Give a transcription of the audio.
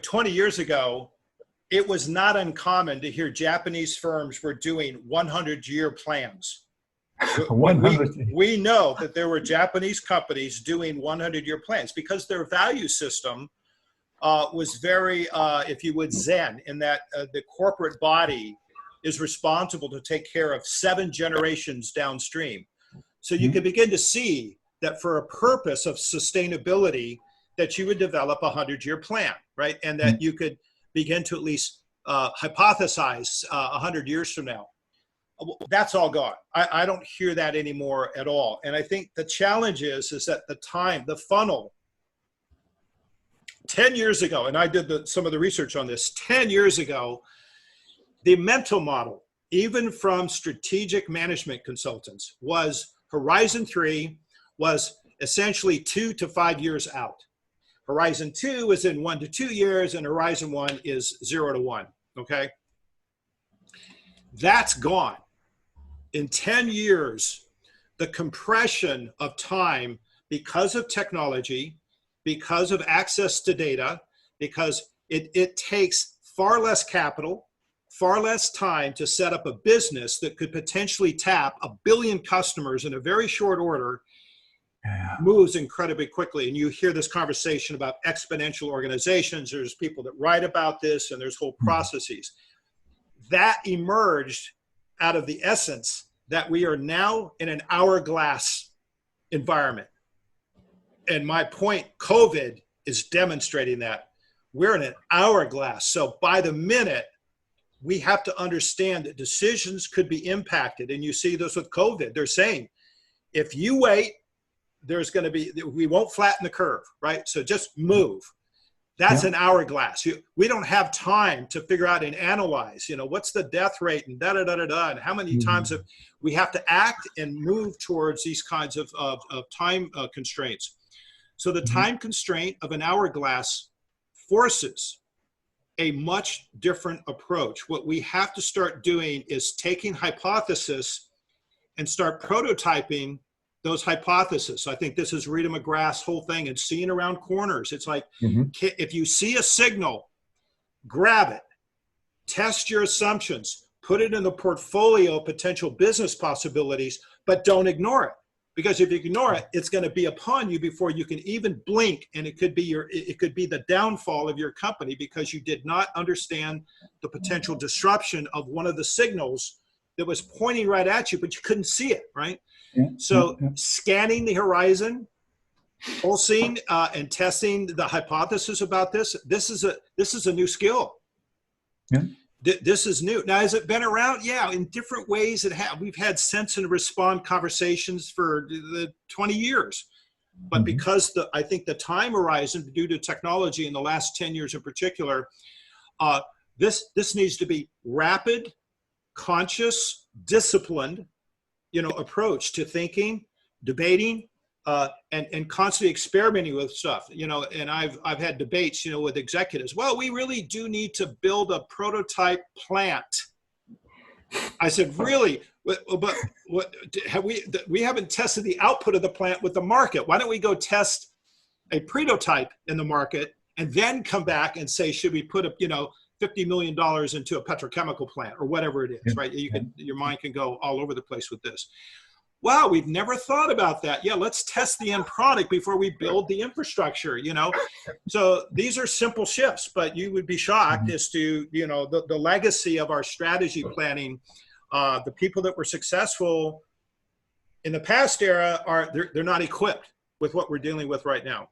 20 years ago, it was not uncommon to hear Japanese firms were doing 100-year plans. 100. We know that there were Japanese companies doing 100-year plans because their value system was very, if you would, Zen, in that the corporate body is responsible to take care of 7 generations downstream. So you can begin to see that for a purpose of sustainability, that you would develop a 100-year plan, right? And that you could begin to at least hypothesize 100 years from now. That's all gone. I don't hear that anymore at all. And I think the challenge is that the time, the funnel, 10 years ago, and I did some of the research on this, 10 years ago, the mental model, even from strategic management consultants, was Horizon 3 was essentially 2 to 5 years out. Horizon 2 is in 1 to 2 years, and Horizon 1 is 0 to 1, okay? That's gone. In 10 years, the compression of time because of technology, because of access to data, because it takes far less capital, far less time to set up a business that could potentially tap 1 billion customers in a very short order, moves incredibly quickly. And you hear this conversation about exponential organizations. There's people that write about this, and there's whole processes. That emerged out of the essence that we are now in an hourglass environment. And my point, COVID is demonstrating that. We're in an hourglass. So by the minute, we have to understand that decisions could be impacted. And you see this with COVID. They're saying, if you wait, there's going to be, we won't flatten the curve, right? So just move. That's an hourglass. We don't have time to figure out and analyze, what's the death rate and da-da-da-da-da, and how many times we have to act and move towards these kinds of time constraints. So the time constraint of an hourglass forces a much different approach. What we have to start doing is taking hypothesis and start prototyping those hypotheses. I think this is Rita McGrath's whole thing, and seeing around corners. It's like, if you see a signal, grab it, test your assumptions, put it in the portfolio of potential business possibilities, but don't ignore it. Because if you ignore it, it's going to be upon you before you can even blink, and it could be the downfall of your company because you did not understand the potential disruption of one of the signals that was pointing right at you, but you couldn't see it, right? So scanning the horizon, pulsing and testing the hypothesis about this is a new skill. This is new. Now, has it been around? Yeah, in different ways. We've had sense and respond conversations for the 20 years. But because I think the time horizon due to technology in the last 10 years in particular, this needs to be rapid, conscious, disciplined, approach to thinking, debating, and constantly experimenting with stuff. And I've had debates, with executives. Well, we really do need to build a prototype plant. I said, really? But what we haven't tested the output of the plant with the market. Why don't we go test a prototype in the market and then come back and say, should we put $50 million into a petrochemical plant or whatever it is, right? Your mind can go all over the place with this. Wow, we've never thought about that. Yeah, let's test the end product before we build the infrastructure, So these are simple shifts, but you would be shocked as to, the legacy of our strategy planning. The people that were successful in the past era they're not equipped with what we're dealing with right now.